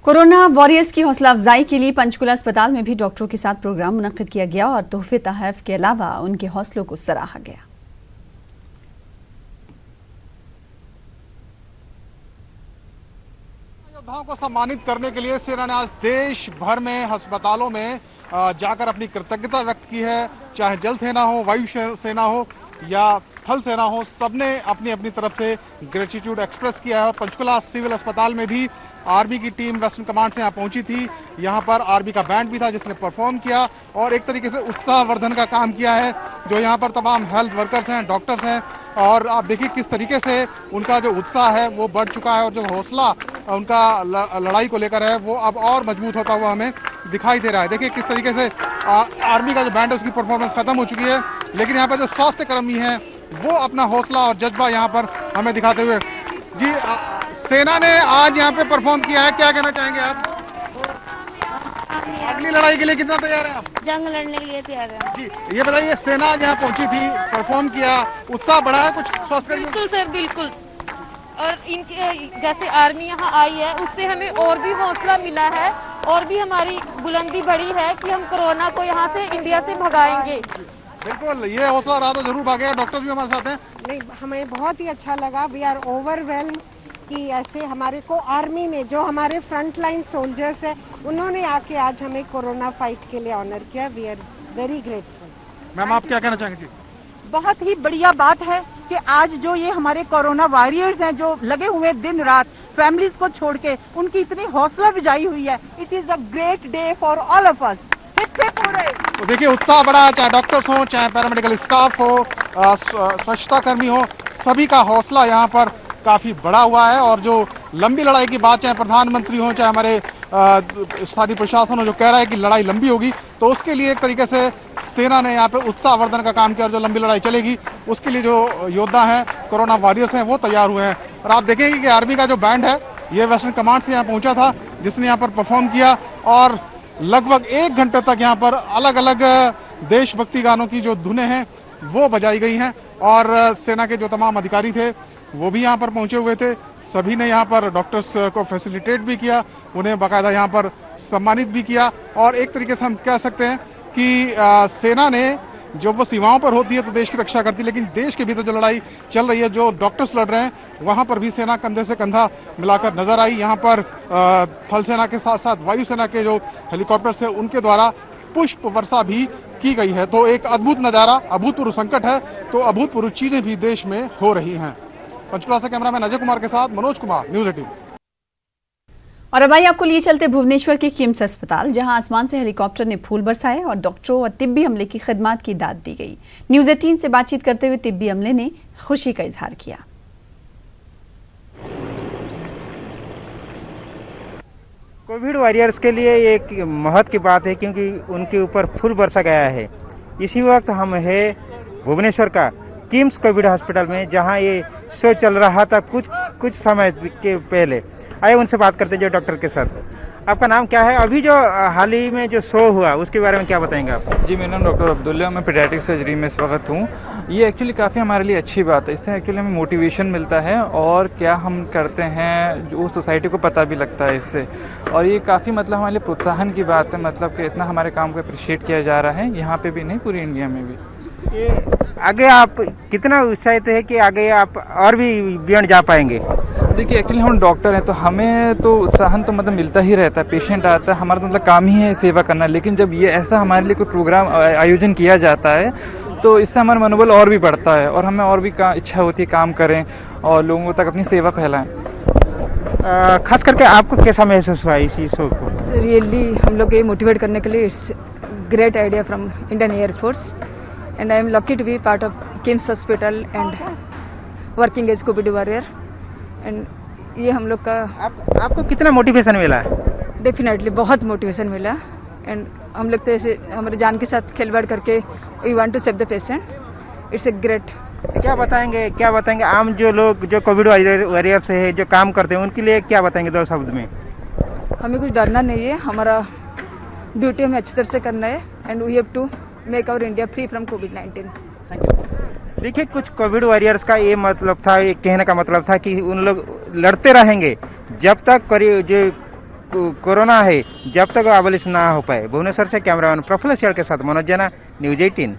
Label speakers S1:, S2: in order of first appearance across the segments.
S1: Corona warriors की हौसला अफजाई के लिए पंचकुला अस्पताल में भी डॉक्टरों के साथ प्रोग्राम मुनक्किद किया गया और तोहफे तहफ के अलावा उनके हौसलों को सराहा गया।
S2: योद्धाओं को सम्मानित करने के लिए सेना ने आज देश भर में अस्पतालों में जाकर अपनी कृतज्ञता व्यक्त की है। चाहे जल सेना हो, वायु सेना हो या थल सेना हो, सबने अपनी अपनी तरफ से ग्रेटिट्यूड एक्सप्रेस किया है। पंचकुला सिविल अस्पताल में भी आर्मी की टीम वेस्टर्न कमांड से यहाँ पहुंची थी। यहाँ पर आर्मी का बैंड भी था जिसने परफॉर्म किया और एक तरीके से उत्साहवर्धन का काम किया है। जो यहाँ पर तमाम हेल्थ वर्कर्स हैं, डॉक्टर्स हैं, और आप देखिए किस तरीके से उनका जो उत्साह है वो बढ़ चुका है और जो हौसला उनका लड़ाई को लेकर है वो अब और मजबूत होता हुआ हमें दिखाई दे रहा है। देखिए किस तरीके से आर्मी का जो बैंड है उसकी परफॉर्मेंस खत्म हो चुकी है, लेकिन यहाँ पर जो स्वास्थ्य कर्मी हैं वो अपना हौसला और जज्बा यहाँ पर हमें दिखाते हुए। जी, सेना ने आज यहाँ पे परफॉर्म किया है, क्या कहना चाहेंगे आप? अगली लड़ाई के लिए कितना तैयार है आप?
S3: जंग लड़ने के लिए तैयार है
S2: जी। ये बताइए, सेना आज यहाँ पहुंची थी, परफॉर्म किया, उत्साह बढ़ा है कुछ स्वास्थ्य?
S4: बिल्कुल सर, बिल्कुल। और इनके जैसे आर्मी यहाँ आई है उससे हमें और भी हौसला मिला है और भी हमारी बुलंदी बढ़ी है कि हम कोरोना को यहाँ से इंडिया से भगाएंगे।
S2: बिल्कुल, ये हौसला रहा तो जरूर भागेगा। डॉक्टर भी हमारे साथ हैं।
S5: नहीं, हमें बहुत ही अच्छा लगा। वी आर ओवरवेल्म कि ऐसे हमारे को आर्मी ने, जो हमारे फ्रंट लाइन सोल्जर्स है, उन्होंने आके आज हमें कोरोना फाइट के लिए ऑनर किया। We are very grateful.
S2: Ma'am, आप क्या कहना चाहेंगे?
S6: बहुत ही बढ़िया बात है कि आज जो ये हमारे कोरोना वॉरियर्स हैं जो लगे हुए दिन रात फैमिलीज को छोड़ के, उनकी इतनी हौसला अफजाई हुई है। It is a great day for all of us. पूरे
S2: तो देखिए, उत्साह बढ़ा, चाहे डॉक्टर्स हो, चाहे पैरामेडिकल स्टाफ हो, स्वच्छता कर्मी हो, सभी का हौसला यहाँ पर काफी बढ़ा हुआ है। और जो लंबी लड़ाई की बात, चाहे प्रधानमंत्री हो, चाहे हमारे स्थानीय प्रशासन हो, जो कह रहा है कि लड़ाई लंबी होगी, तो उसके लिए एक तरीके से सेना ने यहाँ पे उत्साहवर्धन का काम किया और जो लंबी लड़ाई चलेगी उसके लिए जो योद्धा हैं, कोरोना वॉरियर्स हैं, वो तैयार हुए हैं। और आप देखेंगे कि आर्मी का जो बैंड है ये वेस्टर्न कमांड से यहाँ पहुंचा था, जिसने यहाँ पर परफॉर्म किया और लगभग 1 घंटे तक यहाँ पर अलग अलग देशभक्ति गानों की जो धुनें हैं वो बजाई गई हैं। और सेना के जो तमाम अधिकारी थे वो भी यहाँ पर पहुंचे हुए थे। सभी ने यहाँ पर डॉक्टर्स को फैसिलिटेट भी किया, उन्हें बाकायदा यहाँ पर सम्मानित भी किया। और एक तरीके से हम कह सकते हैं कि सेना ने जो वो सीमाओं पर होती है तो देश की रक्षा करती है, लेकिन देश के भीतर जो लड़ाई चल रही है, जो डॉक्टर्स लड़ रहे हैं, वहां पर भी सेना कंधे से कंधा मिलाकर नजर आई। यहाँ पर थल सेना के साथ साथ वायुसेना के जो हेलीकॉप्टर्स थे उनके द्वारा पुष्प वर्षा भी की गई है। तो एक अद्भुत नजारा, अभूतपूर्व संकट है तो अभूतपूर्व चीजें भी देश में हो रही हैं। पंचकुला से कैमरामैन अजय कुमार के साथ मनोज कुमार, न्यूज 18।
S1: और अब आइए आपको लिए चलते भुवनेश्वर के किम्स अस्पताल, जहां आसमान से हेलीकॉप्टर ने फूल बरसाए और डॉक्टरों और तिब्बी अमले की खिदमत की दाद दी गई। न्यूज 18 से बातचीत करते हुए तिब्बी अमले ने खुशी का इजहार किया।
S7: कोविड वॉरियर्स के लिए एक महत्व की बात है क्योंकि उनके ऊपर फूल बरसा गया है। इसी वक्त हम है भुवनेश्वर का किम्स कोविड हॉस्पिटल में, जहां ये शो चल रहा था कुछ समय के पहले। आइए उनसे बात करते हैं जो डॉक्टर के साथ। आपका नाम क्या है? अभी जो हाल ही में जो शो हुआ उसके बारे में क्या बताएंगे आप?
S8: जी, मेरा नाम डॉक्टर अब्दुल्ला, मैं पीडियाट्रिक सर्जरी में इस वक्त हूँ। ये एक्चुअली काफ़ी हमारे लिए अच्छी बात है, इससे एक्चुअली हमें मोटिवेशन मिलता है और क्या हम करते हैं जो सोसाइटी को पता भी लगता है इससे। और ये काफ़ी मतलब हमारे लिए प्रोत्साहन की बात है, मतलब कि इतना हमारे काम को अप्रिशिएट किया जा रहा है यहाँ पे भी नहीं, पूरी इंडिया में भी।
S7: आगे आप कितना उत्साहित है कि आगे आप और भी बियॉन्ड जा पाएंगे?
S8: देखिए, एक्चुअली हम डॉक्टर हैं तो हमें तो उत्साहन तो मतलब मिलता ही रहता है। पेशेंट आता है, हमारा तो मतलब काम ही है सेवा करना, लेकिन जब ये ऐसा हमारे लिए कोई प्रोग्राम आयोजन किया जाता है तो इससे हमारा मनोबल और भी बढ़ता है और हमें और भी इच्छा होती है काम करें और लोगों तक अपनी सेवा फैलाएं।
S7: खास करके आपको कैसा महसूस हुआ इसी शो को?
S9: रियली हम लोग ये मोटिवेट करने के लिए it's great idea from Indian air force and I am lucky to be part of KIMS Hospital and working as COVID warrior and ये हम लोग का
S7: आपको कितना मोटिवेशन मिला?
S9: डेफिनेटली बहुत मोटिवेशन मिला एंड हम लोग तो ऐसे हमारे जान के साथ खिलवाड़ करके we want to save the patient. It's a great.
S7: क्या बताएंगे आम जो लोग जो कोविड वॉरियर से है जो काम करते हैं उनके लिए क्या बताएंगे 2 शब्द में?
S9: हमें कुछ डरना नहीं है, हमारा ड्यूटी हमें अच्छी तरह से करना है and we have to make our India free from कोविड-19।
S7: देखिए, कुछ कोविड वॉरियर्स का ये मतलब था, ये कहने का मतलब था कि उन लोग लड़ते रहेंगे जब तक जो कोरोना है जब तक एबॉलिशन ना हो पाए। भुवनेश्वर से कैमरामैन प्रफुल्ल सियाल के साथ मनोज जना, न्यूज 18।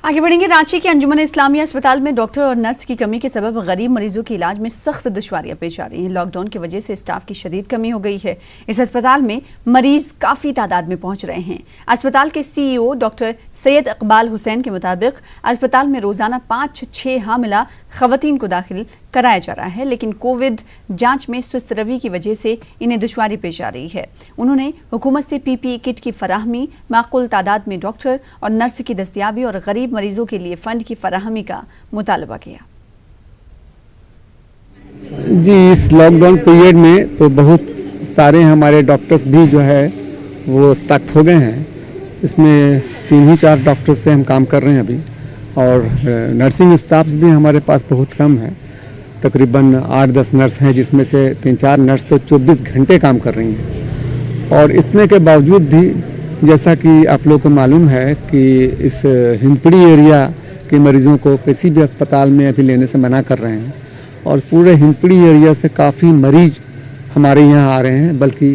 S1: आगे बढ़ेंगे। रांची के अंजुमन इस्लामिया अस्पताल में डॉक्टर और नर्स की कमी के सबब गरीब मरीजों के इलाज में सख्त दुश्वारियां पेश आ रही हैं। लॉकडाउन की वजह से स्टाफ की शदीद कमी हो गई है। इस अस्पताल में मरीज काफी तादाद में पहुंच रहे हैं। अस्पताल के सीईओ डॉक्टर सैयद इकबाल हुसैन के मुताबिक अस्पताल में रोजाना 5-6 हामिला खवातीन को दाखिल कराया जा रहा है, लेकिन कोविड जांच में सुस्त रवि की वजह से इन्हें दुश्वारी पेश आ रही है। उन्होंने हुकूमत से पीपीई किट की फराहमी, माकूल तादाद में डॉक्टर और नर्स की दस्तियाबी और गरीब मरीजों के लिए फंड की फराहमी का मुतालबा किया।
S10: जी, इस लॉकडाउन पीरियड में तो बहुत सारे हमारे डॉक्टर्स भी जो है वो स्टक हो गए हैं। इसमें 3-4 डॉक्टर्स से हम काम कर रहे हैं अभी, और नर्सिंग स्टाफ्स भी हमारे पास बहुत कम है। तकरीबन 8-10 नर्स हैं, जिसमें से 3-4 नर्स तो 24 घंटे काम कर रही हैं। और इतने के बावजूद भी जैसा कि आप लोगों को मालूम है कि इस हिंदपीढ़ी एरिया के मरीज़ों को किसी भी अस्पताल में अभी लेने से मना कर रहे हैं, और पूरे हिंदपीढ़ी एरिया से काफ़ी मरीज हमारे यहाँ आ रहे हैं। बल्कि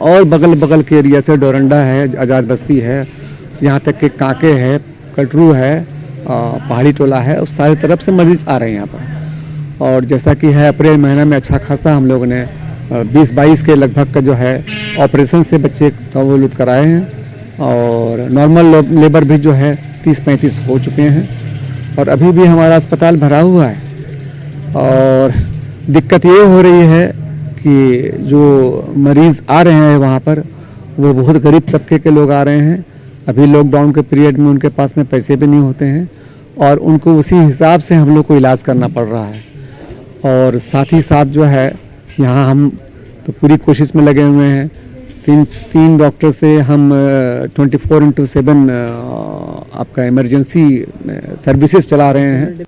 S10: और बगल के एरिया से डोरंडा है, आज़ाद बस्ती है, यहाँ तक कि कांके है, कटरू है, पहाड़ी टोला है, उस सारी तरफ से मरीज आ रहे हैं यहाँ पर। और जैसा कि है अप्रैल महीना में अच्छा खासा हम लोगों ने 20-22 के लगभग का जो है ऑपरेशन से बच्चे कबूलत कराए हैं, और नॉर्मल लेबर भी जो है 30-35 हो चुके हैं। और अभी भी हमारा अस्पताल भरा हुआ है। और दिक्कत ये हो रही है कि जो मरीज़ आ रहे हैं वहाँ पर वो बहुत गरीब तबके के लोग आ रहे हैं। अभी लॉकडाउन के पीरियड में उनके पास में पैसे भी नहीं होते हैं, और उनको उसी हिसाब से हम लोग को इलाज करना पड़ रहा है। और साथ ही साथ जो है यहाँ हम तो पूरी कोशिश में लगे हुए हैं। तीन डॉक्टर से हम 24/7 आपका इमरजेंसी सर्विसेज चला रहे हैं।